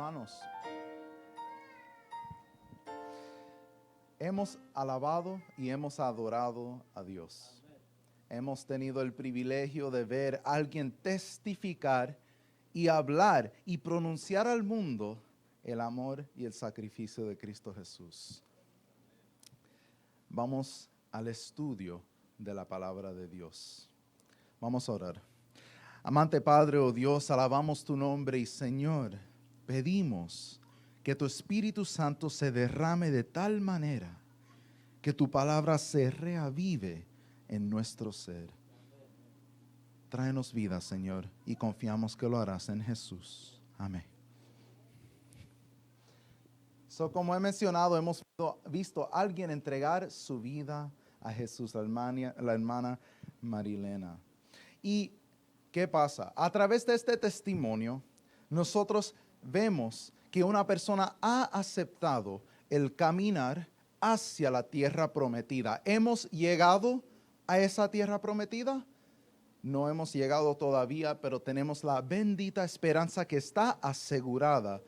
hermanos. Hemos alabado y hemos adorado a Dios. Hemos tenido el privilegio de ver a alguien testificar y hablar y pronunciar al mundo el amor y el sacrificio de Cristo Jesús. Vamos al estudio de la palabra de Dios. Vamos a orar. Amante Padre, oh Dios, alabamos tu nombre y Señor, pedimos que tu Espíritu Santo se derrame de tal manera que tu palabra se reavive en nuestro ser. Tráenos vida, Señor, y confiamos que lo harás en Jesús. Amén. Como he mencionado, hemos visto a alguien entregar su vida a Jesús, la hermana Marilena. ¿Y qué pasa? A través de este testimonio, nosotros vemos que una persona ha aceptado el caminar hacia la tierra prometida. ¿Hemos llegado a esa tierra prometida? No hemos llegado todavía, pero tenemos la bendita esperanza que está asegurada,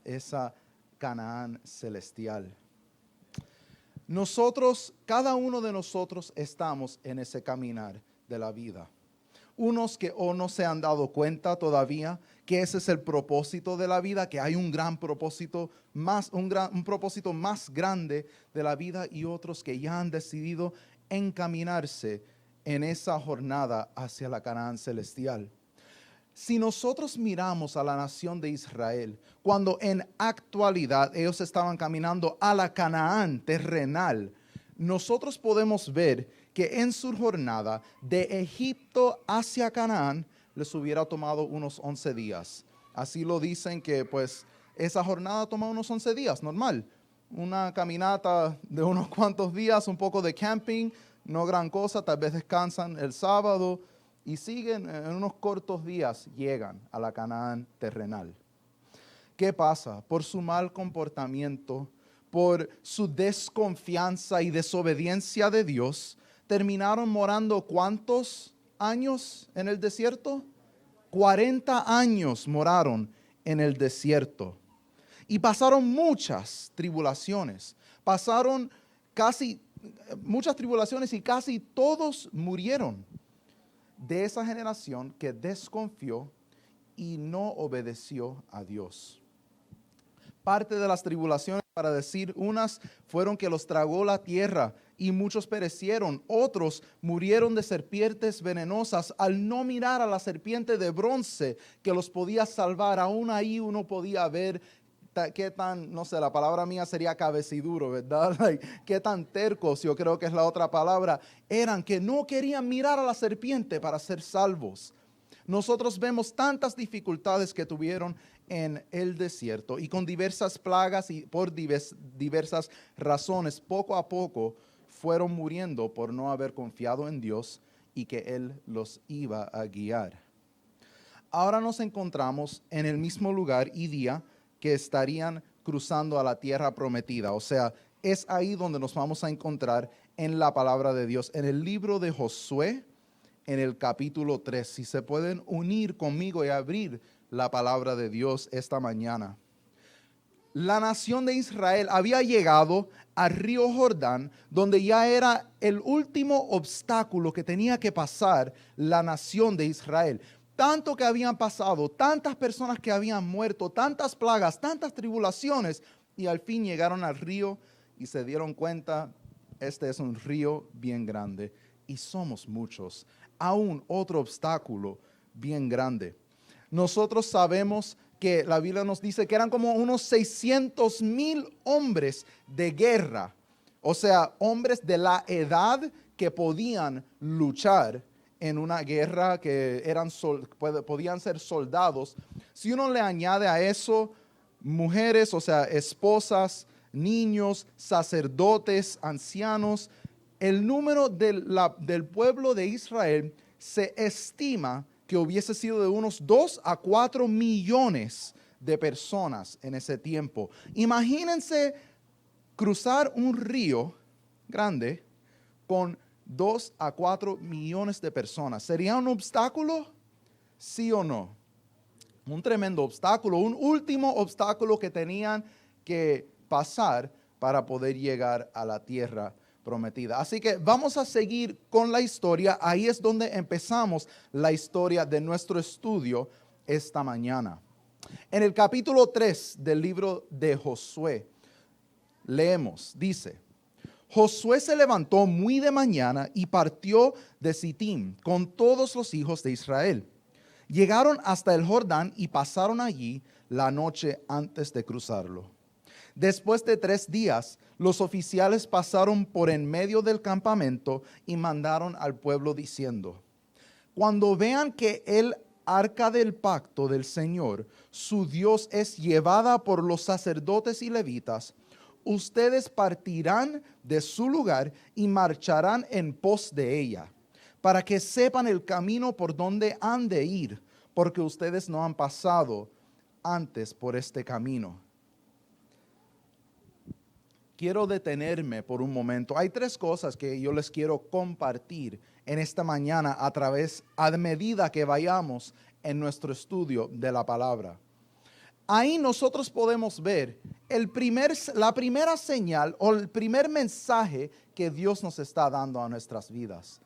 esa Canaán celestial. Nosotros, cada uno de nosotros estamos en ese caminar de la vida. Unos que no se han dado cuenta todavía que ese es el propósito de la vida, que hay un gran propósito, un propósito más grande de la vida, y otros que ya han decidido encaminarse en esa jornada hacia la Canaán celestial. Si nosotros miramos a la nación de Israel, cuando en actualidad ellos estaban caminando a la Canaán terrenal, nosotros podemos ver que en su jornada de Egipto hacia Canaán les hubiera tomado unos 11 días. Así lo dicen, que pues esa jornada toma unos 11 días, normal. Una caminata de unos cuantos días, un poco de camping, no gran cosa, tal vez descansan el sábado y siguen en unos cortos días, llegan a la Canaán terrenal. ¿Qué pasa? Por su mal comportamiento, por su desconfianza y desobediencia de Dios, terminaron morando ¿cuántos años en el desierto? 40 años moraron en el desierto. Y pasaron muchas tribulaciones. Pasaron muchas tribulaciones y casi todos murieron de esa generación que desconfió y no obedeció a Dios. Parte de las tribulaciones, para decir unas, fueron que los tragó la tierra y muchos perecieron. Otros murieron de serpientes venenosas al no mirar a la serpiente de bronce que los podía salvar. Aún ahí uno podía ver qué tan, no sé, la palabra mía sería cabeciduro, ¿verdad? Qué tan tercos, yo creo que es la otra palabra, eran, que no querían mirar a la serpiente para ser salvos. Nosotros vemos tantas dificultades que tuvieron en el desierto, y con diversas plagas y por diversas razones, poco a poco fueron muriendo por no haber confiado en Dios y que Él los iba a guiar. Ahora nos encontramos en el mismo lugar y día que estarían cruzando a la tierra prometida. O sea, es ahí donde nos vamos a encontrar en la palabra de Dios, en el libro de Josué, en el capítulo 3. Si se pueden unir conmigo y abrir la palabra de Dios esta mañana. La nación de Israel había llegado al río Jordán, donde ya era el último obstáculo que tenía que pasar la nación de Israel. Tanto que habían pasado, tantas personas que habían muerto, tantas plagas, tantas tribulaciones, y al fin llegaron al río y se dieron cuenta, este es un río bien grande y somos muchos. Aún otro obstáculo bien grande. Nosotros sabemos que la Biblia nos dice que eran como unos 600,000 hombres de guerra, o sea, hombres de la edad que podían luchar en una guerra, que podían ser soldados. Si uno le añade a eso mujeres, o sea, esposas, niños, sacerdotes, ancianos, el número del pueblo de Israel se estima que hubiese sido de unos 2 a 4 millones de personas en ese tiempo. Imagínense cruzar un río grande con 2 a 4 millones de personas. ¿Sería un obstáculo? ¿Sí o no? Un tremendo obstáculo, un último obstáculo que tenían que pasar para poder llegar a la tierra prometida. Así que vamos a seguir con la historia. Ahí es donde empezamos la historia de nuestro estudio esta mañana. En el capítulo 3 del libro de Josué, leemos, dice: Josué se levantó muy de mañana y partió de Sittim con todos los hijos de Israel. Llegaron hasta el Jordán y pasaron allí la noche antes de cruzarlo. Después de 3 días, los oficiales pasaron por en medio del campamento y mandaron al pueblo diciendo: cuando vean que el arca del pacto del Señor, su Dios, es llevada por los sacerdotes y levitas, ustedes partirán de su lugar y marcharán en pos de ella, para que sepan el camino por donde han de ir, porque ustedes no han pasado antes por este camino. Quiero detenerme por un momento. Hay 3 cosas que yo les quiero compartir en esta mañana a medida que vayamos en nuestro estudio de la palabra. Ahí nosotros podemos ver la primera señal o el primer mensaje que Dios nos está dando a nuestras vidas.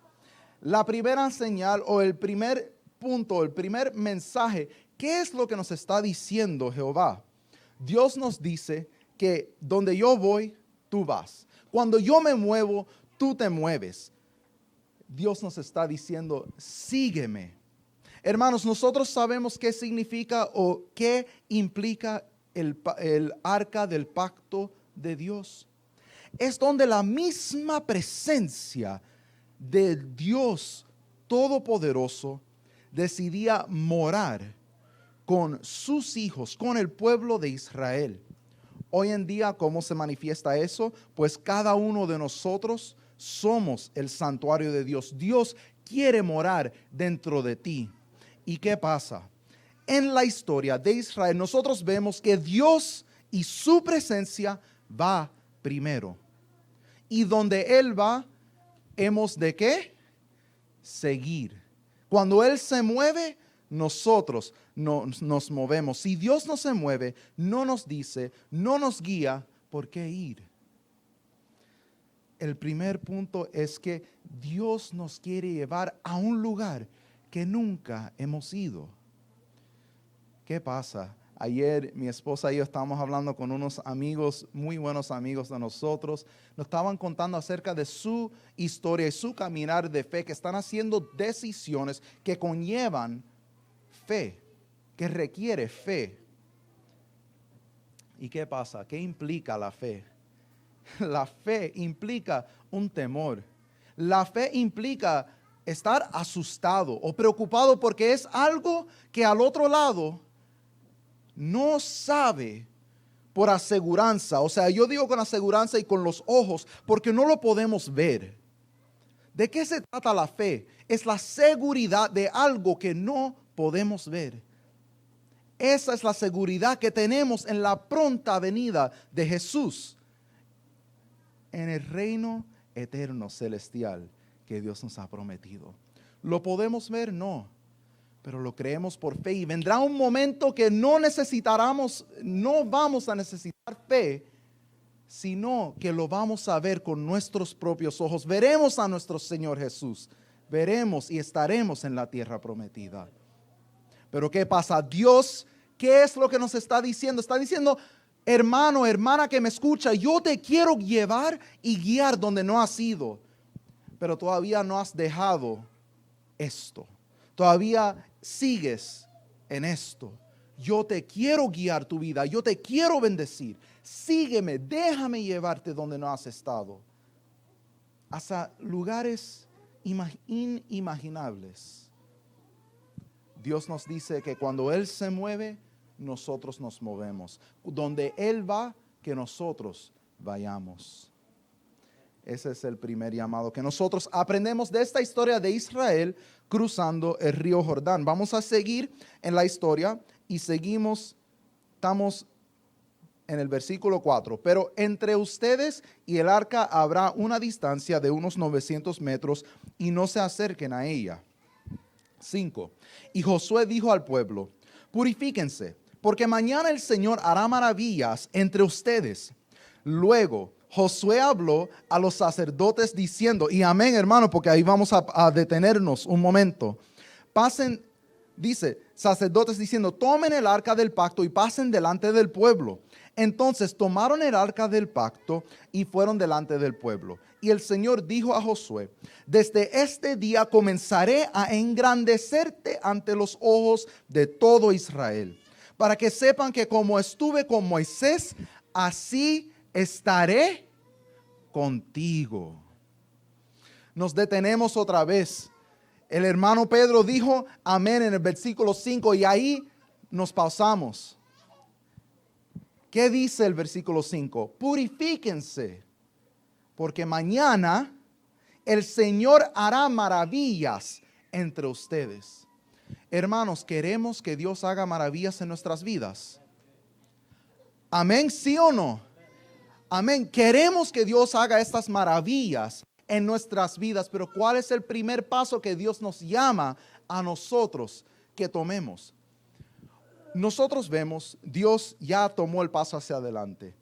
La primera señal o el primer punto, el primer mensaje, ¿qué es lo que nos está diciendo Jehová? Dios nos dice que donde yo voy, tú vas. Cuando yo me muevo, tú te mueves. Dios nos está diciendo, sígueme. Hermanos, nosotros sabemos qué significa o qué implica el arca del pacto de Dios. Es donde la misma presencia de Dios Todopoderoso decidía morar con sus hijos, con el pueblo de Israel. Hoy en día, ¿cómo se manifiesta eso? Pues cada uno de nosotros somos el santuario de Dios. Dios quiere morar dentro de ti. ¿Y qué pasa? En la historia de Israel, nosotros vemos que Dios y su presencia va primero. Y donde Él va, hemos de ¿qué? Seguir. Cuando Él se mueve, nosotros nos movemos. Si Dios no se mueve, no nos dice, no nos guía, ¿por qué ir? El primer punto es que Dios nos quiere llevar a un lugar que nunca hemos ido. ¿Qué pasa? Ayer mi esposa y yo estábamos hablando con unos amigos, muy buenos amigos de nosotros. Nos estaban contando acerca de su historia y su caminar de fe, que están haciendo decisiones que conllevan fe, que requiere fe. ¿Y qué pasa? ¿Qué implica la fe? La fe implica un temor. La fe implica estar asustado o preocupado porque es algo que al otro lado no sabe por aseguranza. O sea, yo digo con aseguranza y con los ojos porque no lo podemos ver. ¿De qué se trata la fe? Es la seguridad de algo que no podemos ver. Esa es la seguridad que tenemos en la pronta venida de Jesús en el reino eterno celestial que Dios nos ha prometido. ¿Lo podemos ver? No, pero lo creemos por fe y vendrá un momento que no vamos a necesitar fe, sino que lo vamos a ver con nuestros propios ojos. Veremos a nuestro Señor Jesús, veremos y estaremos en la tierra prometida. Pero ¿qué pasa? Dios, ¿qué es lo que nos está diciendo? Está diciendo, hermano, hermana que me escucha, yo te quiero llevar y guiar donde no has ido, pero todavía no has dejado esto. Todavía sigues en esto. Yo te quiero guiar tu vida, yo te quiero bendecir. Sígueme, déjame llevarte donde no has estado. Hasta lugares inimaginables. Dios nos dice que cuando Él se mueve, nosotros nos movemos. Donde Él va, que nosotros vayamos. Ese es el primer llamado que nosotros aprendemos de esta historia de Israel cruzando el río Jordán. Vamos a seguir en la historia y estamos en el versículo 4. Pero entre ustedes y el arca habrá una distancia de unos 900 metros y no se acerquen a ella. 5. Y Josué dijo al pueblo: purifíquense, porque mañana el Señor hará maravillas entre ustedes. Luego Josué habló a los sacerdotes diciendo, y amén, hermano, porque ahí vamos a detenernos un momento. Pasen, dice, sacerdotes diciendo, tomen el arca del pacto y pasen delante del pueblo. Entonces tomaron el arca del pacto y fueron delante del pueblo. Y el Señor dijo a Josué, desde este día comenzaré a engrandecerte ante los ojos de todo Israel, para que sepan que como estuve con Moisés, así estaré contigo. Nos detenemos otra vez. El hermano Pedro dijo amén en el versículo 5 y ahí nos pausamos. ¿Qué dice el versículo 5? Purifíquense, porque mañana el Señor hará maravillas entre ustedes. Hermanos, ¿queremos que Dios haga maravillas en nuestras vidas? Amén, ¿sí o no? Amén. Queremos que Dios haga estas maravillas en nuestras vidas, pero ¿cuál es el primer paso que Dios nos llama a nosotros que tomemos? Nosotros vemos, Dios ya tomó el paso hacia adelante.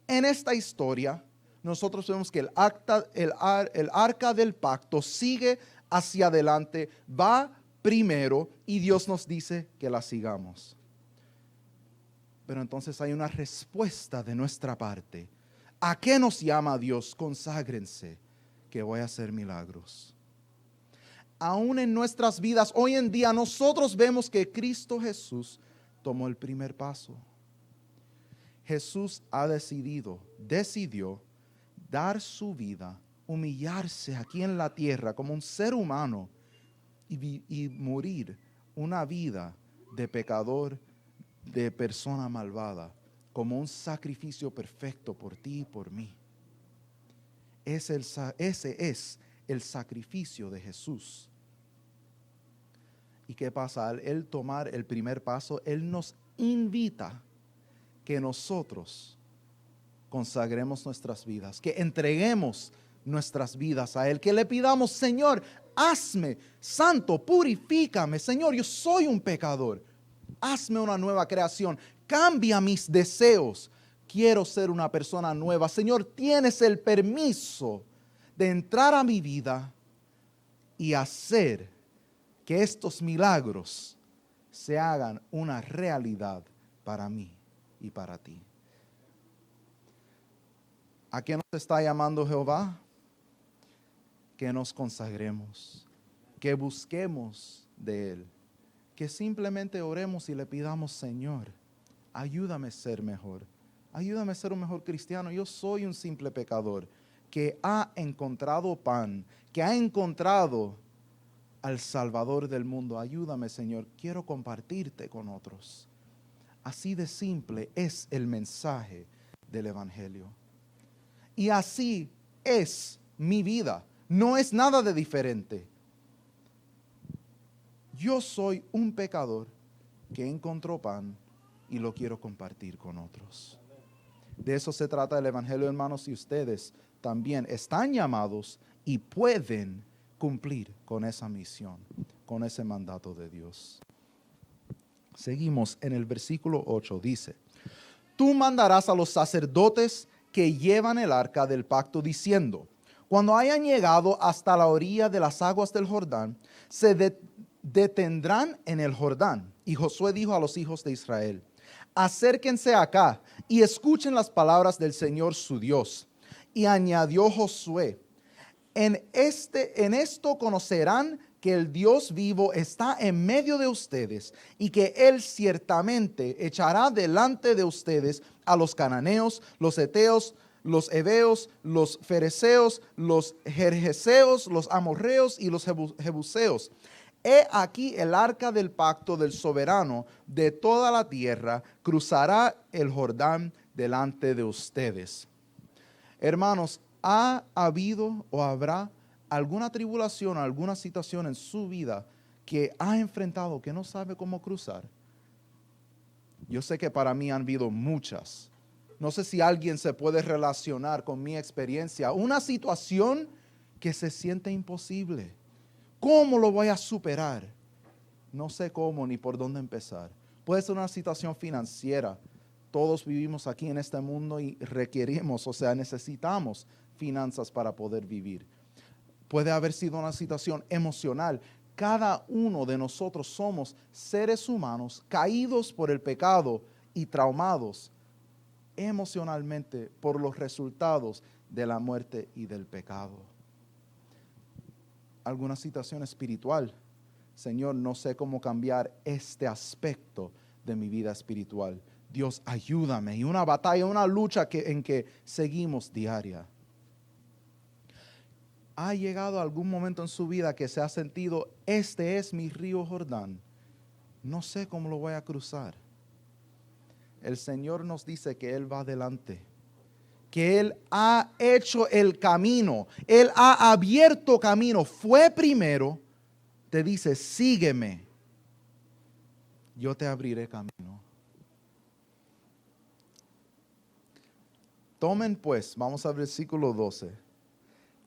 En esta historia, nosotros vemos que el arca del pacto sigue hacia adelante, va primero y Dios nos dice que la sigamos. Pero entonces hay una respuesta de nuestra parte. ¿A qué nos llama Dios? Conságrense, que voy a hacer milagros. Aún en nuestras vidas, hoy en día, nosotros vemos que Cristo Jesús tomó el primer paso. Jesús decidió dar su vida, humillarse aquí en la tierra como un ser humano y morir una vida de pecador, de persona malvada, como un sacrificio perfecto por ti y por mí. Ese es el sacrificio de Jesús. ¿Y qué pasa? Al Él tomar el primer paso, Él nos invita que nosotros consagremos nuestras vidas, que entreguemos nuestras vidas a Él, que le pidamos, Señor, hazme santo, purifícame, Señor, yo soy un pecador, hazme una nueva creación, cambia mis deseos, quiero ser una persona nueva. Señor, tienes el permiso de entrar a mi vida y hacer que estos milagros se hagan una realidad para mí y para ti. ¿A qué nos está llamando Jehová? Que nos consagremos, que busquemos de Él, que simplemente oremos y le pidamos, Señor, ayúdame a ser mejor, ayúdame a ser un mejor cristiano. Yo soy un simple pecador que ha encontrado pan, que ha encontrado al Salvador del mundo. Ayúdame, Señor, quiero compartirte con otros. Así de simple es el mensaje del Evangelio. Y así es mi vida. No es nada de diferente. Yo soy un pecador que encontró pan y lo quiero compartir con otros. De eso se trata el Evangelio, hermanos, y ustedes también están llamados y pueden cumplir con esa misión, con ese mandato de Dios. Seguimos en el versículo 8, dice, tú mandarás a los sacerdotes que llevan el arca del pacto diciendo, cuando hayan llegado hasta la orilla de las aguas del Jordán, se detendrán en el Jordán. Y Josué dijo a los hijos de Israel, acérquense acá y escuchen las palabras del Señor su Dios. Y añadió Josué, en esto conocerán que el Dios vivo está en medio de ustedes y que Él ciertamente echará delante de ustedes a los cananeos, los heteos, los heveos, los fereceos, los gergeseos, los amorreos y los jebuseos. He aquí el arca del pacto del soberano de toda la tierra cruzará el Jordán delante de ustedes. Hermanos, ¿ha habido o habrá alguna tribulación, alguna situación en su vida que ha enfrentado, que no sabe cómo cruzar? Yo sé que para mí han habido muchas. No sé si alguien se puede relacionar con mi experiencia. Una situación que se siente imposible. ¿Cómo lo voy a superar? No sé cómo ni por dónde empezar. Puede ser una situación financiera. Todos vivimos aquí en este mundo y requerimos, o sea, necesitamos finanzas para poder vivir. Puede haber sido una situación emocional. Cada uno de nosotros somos seres humanos caídos por el pecado y traumados emocionalmente por los resultados de la muerte y del pecado. Alguna situación espiritual. Señor, no sé cómo cambiar este aspecto de mi vida espiritual. Dios, ayúdame. Y una batalla, una lucha en que seguimos diaria. ¿Ha llegado algún momento en su vida que se ha sentido, este es mi río Jordán? No sé cómo lo voy a cruzar. El Señor nos dice que Él va adelante, que Él ha hecho el camino, Él ha abierto camino, fue primero, te dice, sígueme, yo te abriré camino. Tomen pues, vamos al versículo 12.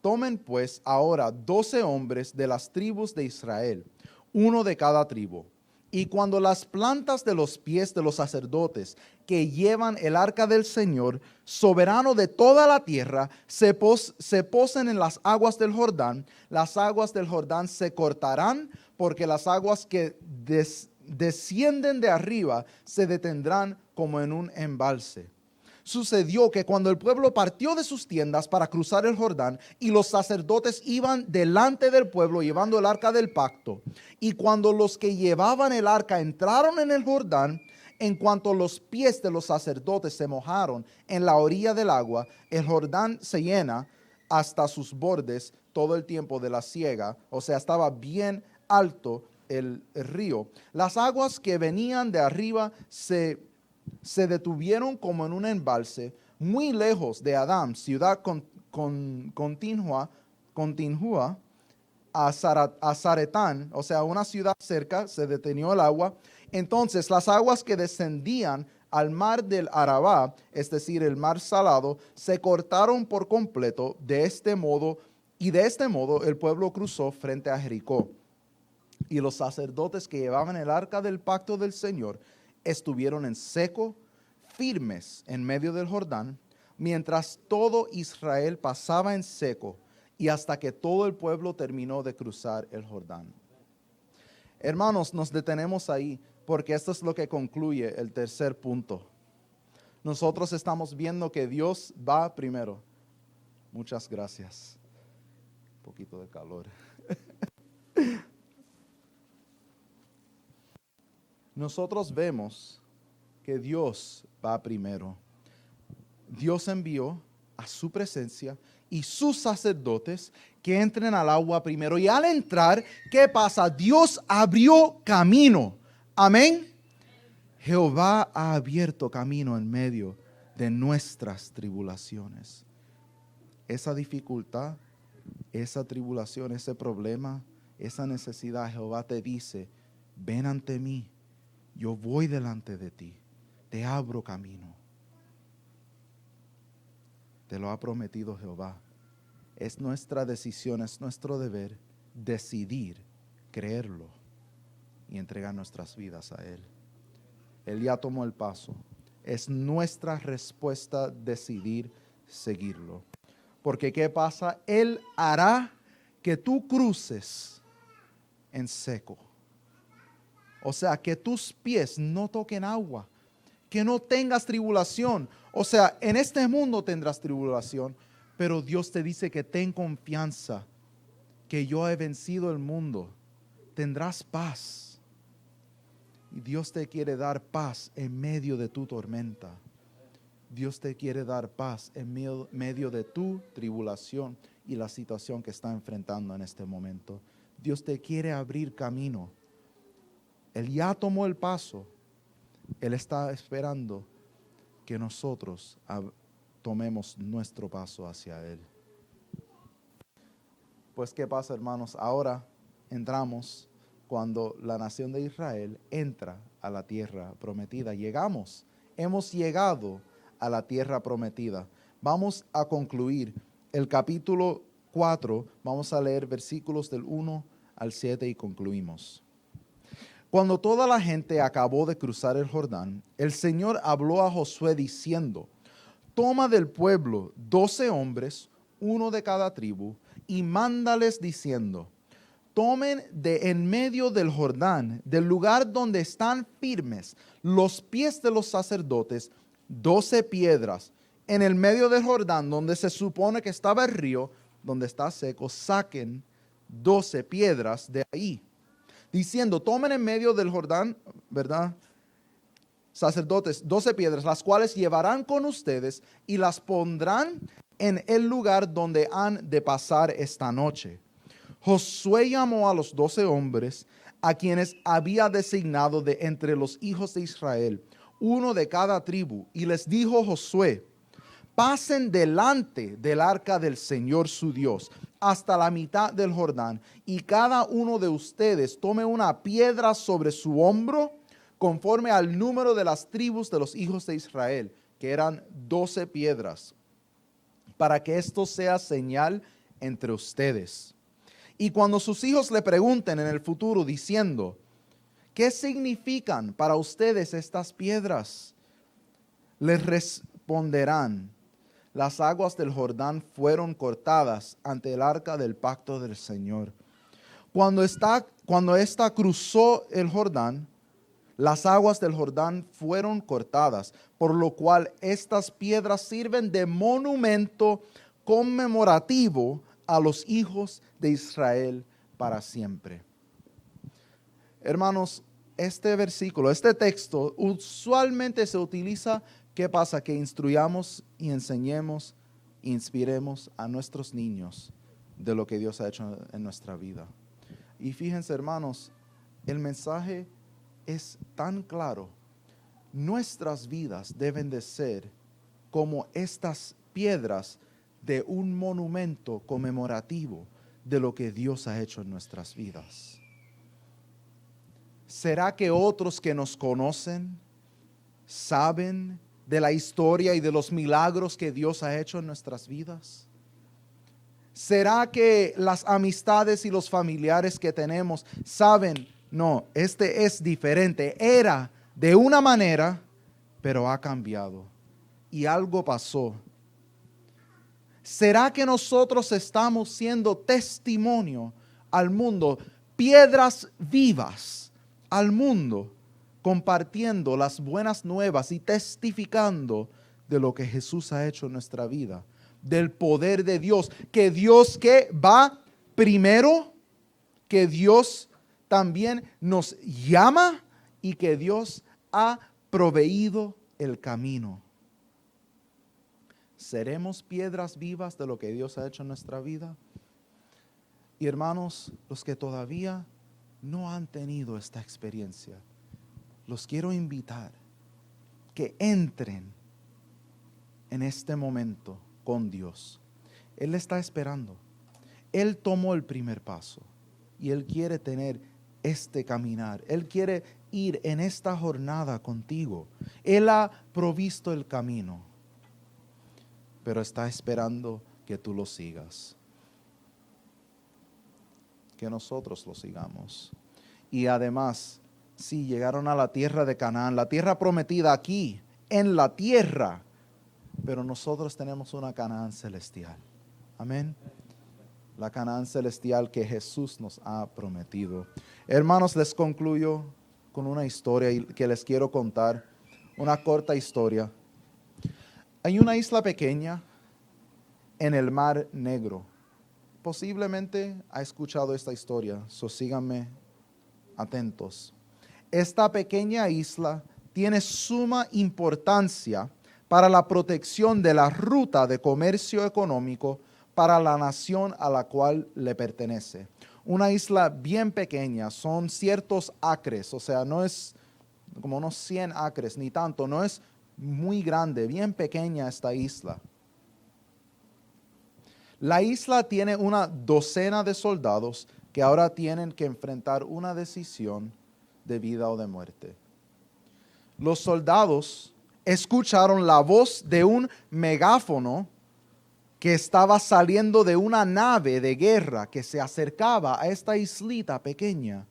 Tomen pues ahora 12 hombres de las tribus de Israel, uno de cada tribu. Y cuando las plantas de los pies de los sacerdotes que llevan el arca del Señor, soberano de toda la tierra, se posen en las aguas del Jordán, las aguas del Jordán se cortarán, porque las aguas que descienden de arriba se detendrán como en un embalse. Sucedió que cuando el pueblo partió de sus tiendas para cruzar el Jordán y los sacerdotes iban delante del pueblo llevando el arca del pacto, y cuando los que llevaban el arca entraron en el Jordán, en cuanto los pies de los sacerdotes se mojaron en la orilla del agua, el Jordán se llena hasta sus bordes todo el tiempo de la siega, o sea, estaba bien alto el río. Las aguas que venían de arriba se detuvieron como en un embalse, muy lejos de Adam, ciudad continua a Zaretán, o sea, una ciudad cerca, se detenió el agua. Entonces las aguas que descendían al mar del Arabá, es decir, el mar salado, se cortaron por completo de este modo el pueblo cruzó frente a Jericó. Y los sacerdotes que llevaban el arca del pacto del Señor estuvieron en seco, firmes en medio del Jordán, mientras todo Israel pasaba en seco y hasta que todo el pueblo terminó de cruzar el Jordán. Hermanos, nos detenemos ahí porque esto es lo que concluye el tercer punto. Nosotros estamos viendo que Dios va primero. Muchas gracias. Un poquito de calor. Nosotros vemos que Dios va primero. Dios envió a su presencia y sus sacerdotes que entren al agua primero. Y al entrar, ¿qué pasa? Dios abrió camino. Amén. Jehová ha abierto camino en medio de nuestras tribulaciones. Esa dificultad, esa tribulación, ese problema, esa necesidad, Jehová te dice, ven ante mí, yo voy delante de ti, te abro camino. Te lo ha prometido Jehová. Es nuestra decisión, es nuestro deber decidir creerlo y entregar nuestras vidas a Él. Él ya tomó el paso. Es nuestra respuesta decidir seguirlo. Porque ¿qué pasa? Él hará que tú cruces en seco. O sea, que tus pies no toquen agua. Que no tengas tribulación. O sea, en este mundo tendrás tribulación, pero Dios te dice que ten confianza, que yo he vencido el mundo. Tendrás paz. Y Dios te quiere dar paz en medio de tu tormenta. Dios te quiere dar paz en medio de tu tribulación y la situación que está enfrentando en este momento. Dios te quiere abrir camino. Él ya tomó el paso. Él está esperando que nosotros tomemos nuestro paso hacia Él. Pues, ¿qué pasa, hermanos? Ahora entramos cuando la nación de Israel entra a la tierra prometida. Hemos llegado a la tierra prometida. Vamos a concluir el capítulo 4. Vamos a leer versículos del 1 al 7 y concluimos. Cuando toda la gente acabó de cruzar el Jordán, el Señor habló a Josué diciendo: toma del pueblo 12 hombres, uno de cada tribu, y mándales diciendo: tomen de en medio del Jordán, del lugar donde están firmes los pies de los sacerdotes, 12 piedras. En el medio del Jordán, donde se supone que estaba el río, donde está seco, saquen 12 piedras de ahí, diciendo: tomen en medio del Jordán, ¿verdad?, sacerdotes, 12 piedras, las cuales llevarán con ustedes y las pondrán en el lugar donde han de pasar esta noche. Josué llamó a los 12 hombres a quienes había designado de entre los hijos de Israel, uno de cada tribu, y les dijo Josué: pasen delante del arca del Señor su Dios hasta la mitad del Jordán, y cada uno de ustedes tome una piedra sobre su hombro, conforme al número de las tribus de los hijos de Israel, que eran 12 piedras, para que esto sea señal entre ustedes. Y cuando sus hijos le pregunten en el futuro diciendo: ¿qué significan para ustedes estas piedras?, les responderán: las aguas del Jordán fueron cortadas ante el arca del pacto del Señor. Cuando ésta cruzó el Jordán, las aguas del Jordán fueron cortadas, por lo cual estas piedras sirven de monumento conmemorativo a los hijos de Israel para siempre. Hermanos, este versículo, este texto, usualmente se utiliza, ¿qué pasa? Que instruyamos y enseñemos, inspiremos a nuestros niños de lo que Dios ha hecho en nuestra vida. Y fíjense, hermanos, el mensaje es tan claro. Nuestras vidas deben de ser como estas piedras de un monumento conmemorativo de lo que Dios ha hecho en nuestras vidas. ¿Será que otros que nos conocen saben de la historia y de los milagros que Dios ha hecho en nuestras vidas? ¿Será que las amistades y los familiares que tenemos saben: no, este es diferente, era de una manera, pero ha cambiado y algo pasó? ¿Será que nosotros estamos siendo testimonio al mundo, piedras vivas al mundo, compartiendo las buenas nuevas y testificando de lo que Jesús ha hecho en nuestra vida, del poder de Dios, que Dios que va primero, que Dios también nos llama y que Dios ha proveído el camino? ¿Seremos piedras vivas de lo que Dios ha hecho en nuestra vida? Y hermanos, los que todavía no han tenido esta experiencia, los quiero invitar que entren en este momento con Dios. Él está esperando. Él tomó el primer paso y Él quiere tener este caminar. Él quiere ir en esta jornada contigo. Él ha provisto el camino, pero está esperando que tú lo sigas, que nosotros lo sigamos. Y además, sí, llegaron a la tierra de Canaán, la tierra prometida aquí, en la tierra, pero nosotros tenemos una Canaán celestial. Amén. La Canaán celestial que Jesús nos ha prometido. Hermanos, les concluyo con una historia que les quiero contar, una corta historia. Hay una isla pequeña en el Mar Negro. Posiblemente ha escuchado esta historia, so síganme atentos. Esta pequeña isla tiene suma importancia para la protección de la ruta de comercio económico para la nación a la cual le pertenece. Una isla bien pequeña, son ciertos acres, o sea, no es como unos 100 acres, ni tanto, no es muy grande, bien pequeña esta isla. La isla tiene una docena de soldados que ahora tienen que enfrentar una decisión de vida o de muerte. Los soldados escucharon la voz de un megáfono que estaba saliendo de una nave de guerra que se acercaba a esta islita pequeña.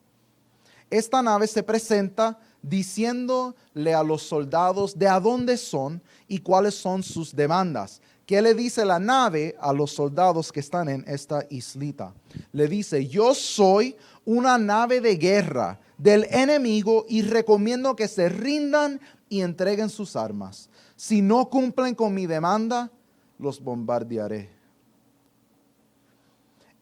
Esta nave se presenta diciéndole a los soldados de a dónde son y cuáles son sus demandas. ¿Qué le dice la nave a los soldados que están en esta islita? Le dice, yo soy una nave de guerra del enemigo y recomiendo que se rindan y entreguen sus armas. Si no cumplen con mi demanda, los bombardearé.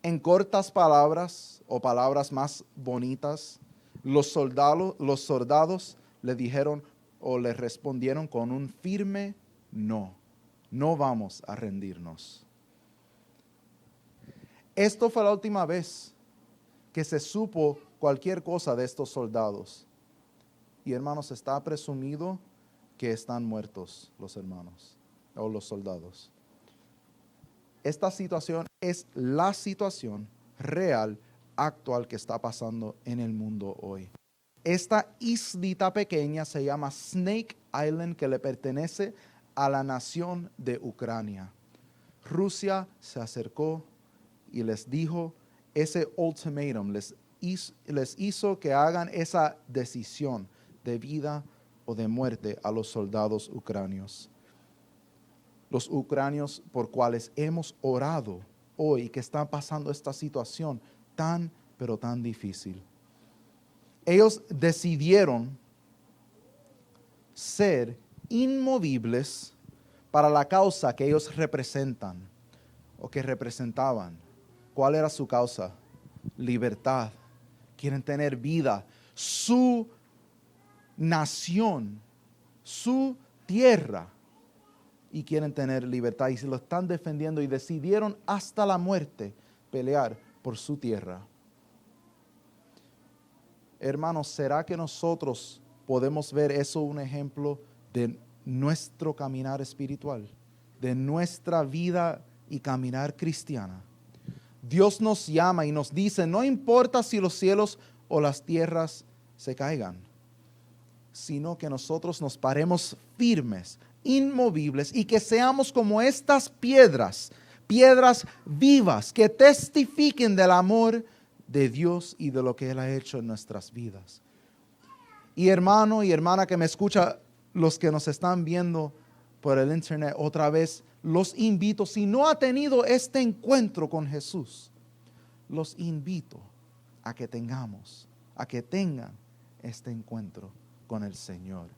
En cortas palabras o palabras más bonitas, los soldados le dijeron o le respondieron con un firme no. No vamos a rendirnos. Esto fue la última vez que se supo cualquier cosa de estos soldados. Y hermanos, está presumido que están muertos los hermanos o los soldados. Esta situación es la situación real, actual que está pasando en el mundo hoy. Esta islita pequeña se llama Snake Island, que le pertenece a la nación de Ucrania. Rusia se acercó y les dijo ese ultimátum, les hizo que hagan esa decisión de vida o de muerte a los soldados ucranios. Los ucranios por cuales hemos orado hoy, que están pasando esta situación tan, pero tan difícil. Ellos decidieron ser inmovibles para la causa que ellos representan o que representaban. ¿Cuál era su causa? Libertad. Quieren tener vida. Su nación, su tierra, y quieren tener libertad y se lo están defendiendo y decidieron hasta la muerte pelear por su tierra. Hermanos, ¿será que nosotros podemos ver eso un ejemplo de nuestro caminar espiritual, de nuestra vida y caminar cristiana? Dios nos llama y nos dice, no importa si los cielos o las tierras se caigan, sino que nosotros nos paremos firmes, inmovibles y que seamos como estas piedras vivas que testifiquen del amor de Dios y de lo que Él ha hecho en nuestras vidas. Y hermano y hermana que me escucha, los que nos están viendo por el internet otra vez, los invito, si no ha tenido este encuentro con Jesús, los invito a que tengan este encuentro con el Señor.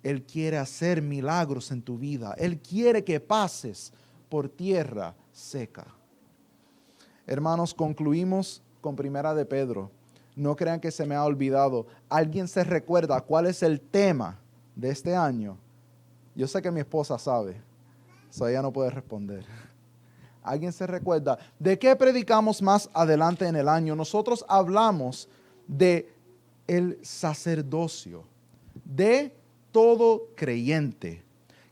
Él quiere hacer milagros en tu vida. Él quiere que pases por tierra seca. Hermanos, concluimos con Primera de Pedro. No crean que se me ha olvidado. ¿Alguien se recuerda cuál es el tema de este año? Yo sé que mi esposa sabe, so ella no puede responder. ¿Alguien se recuerda? ¿De qué predicamos más adelante en el año? Nosotros hablamos de el sacerdocio, de todo creyente,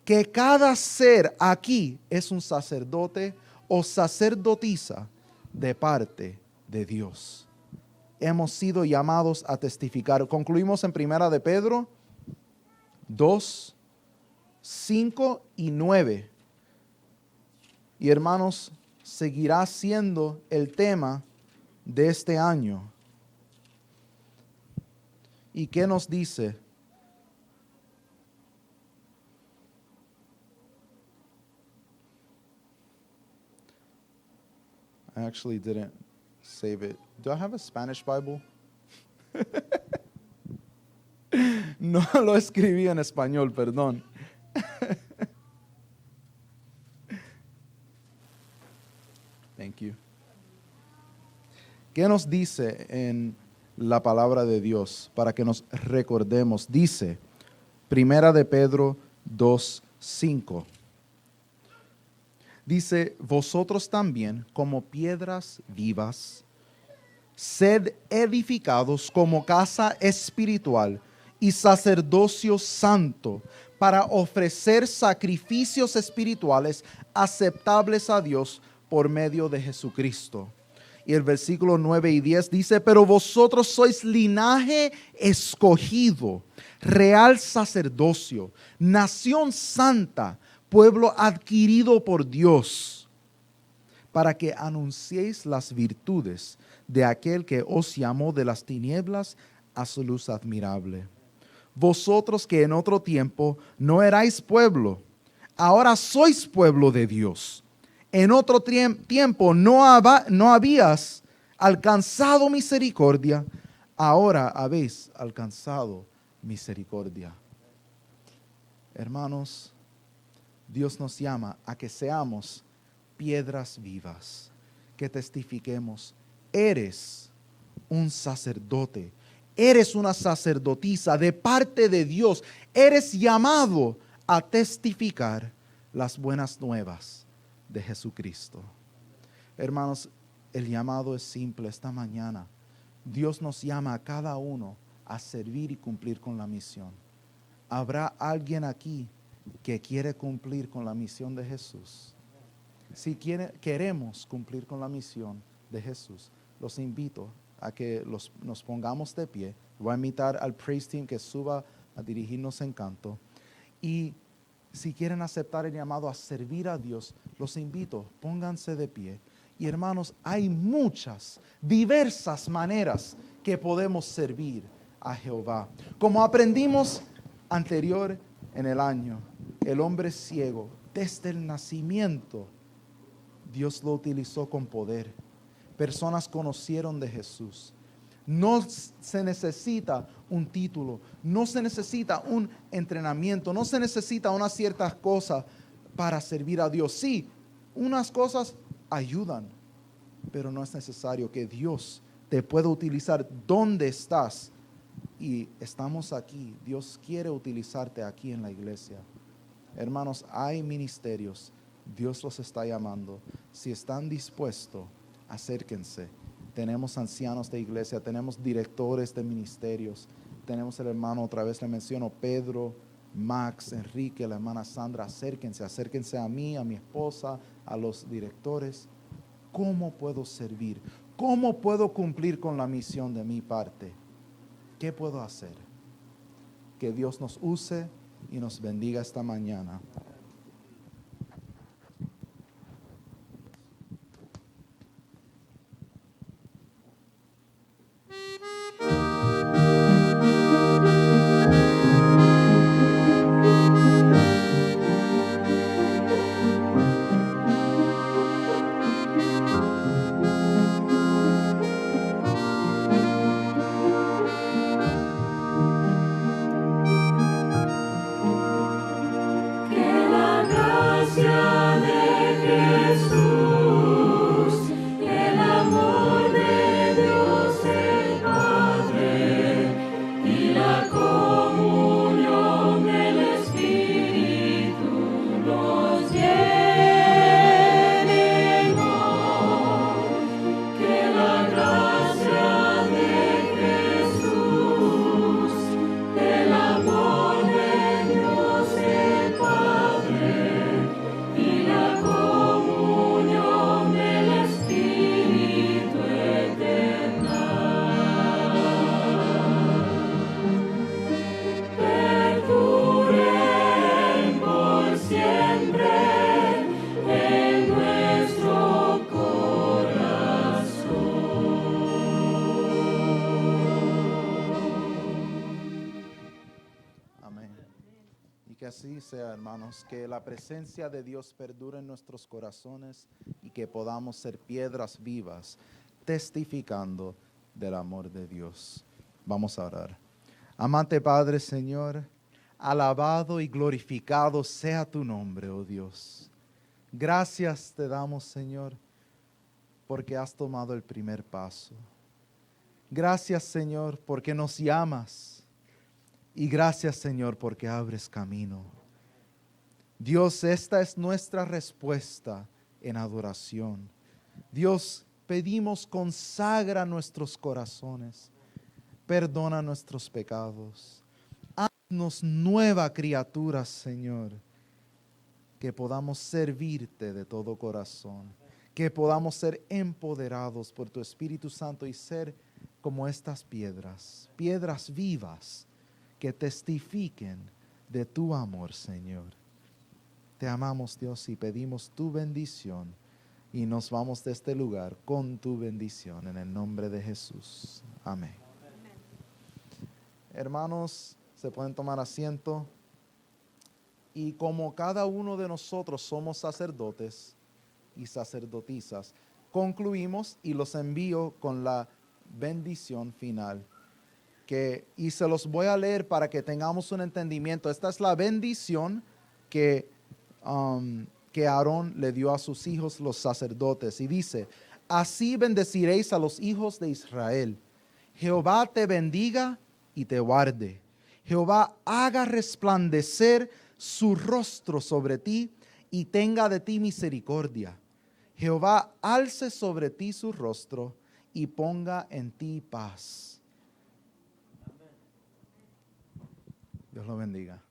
que cada ser aquí es un sacerdote o sacerdotisa de parte de Dios. Hemos sido llamados a testificar. Concluimos en Primera de Pedro 2, 5 y 9. Y hermanos, seguirá siendo el tema de este año. ¿Y qué nos dice? I actually didn't save it. Do I have a Spanish Bible? No lo escribí en español, perdón. Thank you. ¿Qué nos dice en la palabra de Dios para que nos recordemos? Dice, Primera de Pedro 2:5. Dice, vosotros también, como piedras vivas, sed edificados como casa espiritual y sacerdocio santo, para ofrecer sacrificios espirituales aceptables a Dios por medio de Jesucristo. Y el versículo 9 y 10 dice, pero vosotros sois linaje escogido, real sacerdocio, nación santa, pueblo adquirido por Dios, para que anunciéis las virtudes de aquel que os llamó de las tinieblas a su luz admirable. Vosotros que en otro tiempo no erais pueblo, ahora sois pueblo de Dios. En otro tiempo no habías alcanzado misericordia, ahora habéis alcanzado misericordia. Hermanos, Dios nos llama a que seamos piedras vivas, que testifiquemos. Eres un sacerdote, eres una sacerdotisa de parte de Dios. Eres llamado a testificar las buenas nuevas de Jesucristo. Hermanos, el llamado es simple esta mañana. Dios nos llama a cada uno a servir y cumplir con la misión. ¿Habrá alguien aquí que quiere cumplir con la misión de Jesús? Si queremos cumplir con la misión de Jesús, los invito a que nos pongamos de pie. Voy a invitar al praise team que suba a dirigirnos en canto. Y si quieren aceptar el llamado a servir a Dios, los invito, pónganse de pie. Y hermanos, hay muchas, diversas maneras que podemos servir a Jehová. Como aprendimos anterior en el año, el hombre ciego, desde el nacimiento, Dios lo utilizó con poder. Personas conocieron de Jesús. No se necesita un título, no se necesita un entrenamiento, no se necesita unas ciertas cosas para servir a Dios. Sí, unas cosas ayudan, pero no es necesario. Que Dios te pueda utilizar donde estás. Y estamos aquí. Dios quiere utilizarte aquí en la iglesia. Hermanos, hay ministerios. Dios los está llamando. Si están dispuestos, acérquense. Tenemos ancianos de iglesia, tenemos directores de ministerios. Tenemos el hermano, otra vez le menciono, Pedro, Max, Enrique, la hermana Sandra. Acérquense a mí, a mi esposa, a los directores. ¿Cómo puedo servir? ¿Cómo puedo cumplir con la misión de mi parte? ¿Qué puedo hacer? Que Dios nos use y nos bendiga esta mañana. Que la gracia de Jesús, el amor de Dios el Padre y la comunión del Espíritu nos llenen hoy. Que la gracia de Jesús, el amor de Dios el Padre y la comunión del Espíritu eterna perduren por siempre en nuestro corazón. Amén. Y que así sea, hermanos, que la presencia de Dios perdure en nuestros corazones y que podamos ser piedras vivas, testificando del amor de Dios. Vamos a orar. Amante Padre, Señor, alabado y glorificado sea tu nombre, oh Dios. Gracias te damos, Señor, porque has tomado el primer paso. Gracias, Señor, porque nos llamas. Y gracias, Señor, porque abres camino. Dios, esta es nuestra respuesta en adoración. Dios, pedimos, consagra nuestros corazones. Perdona nuestros pecados. Haznos nueva criatura, Señor. Que podamos servirte de todo corazón. Que podamos ser empoderados por tu Espíritu Santo y ser como estas piedras, piedras vivas, que testifiquen de tu amor, Señor. Te amamos, Dios, y pedimos tu bendición. Y nos vamos de este lugar con tu bendición, en el nombre de Jesús. Amén. Hermanos, se pueden tomar asiento. Y como cada uno de nosotros somos sacerdotes y sacerdotisas, concluimos y los envío con la bendición final. Y se los voy a leer para que tengamos un entendimiento. Esta es la bendición que Aarón le dio a sus hijos los sacerdotes. Y dice, así bendeciréis a los hijos de Israel. Jehová te bendiga y te guarde. Jehová haga resplandecer su rostro sobre ti y tenga de ti misericordia. Jehová alce sobre ti su rostro y ponga en ti paz. Dios lo bendiga.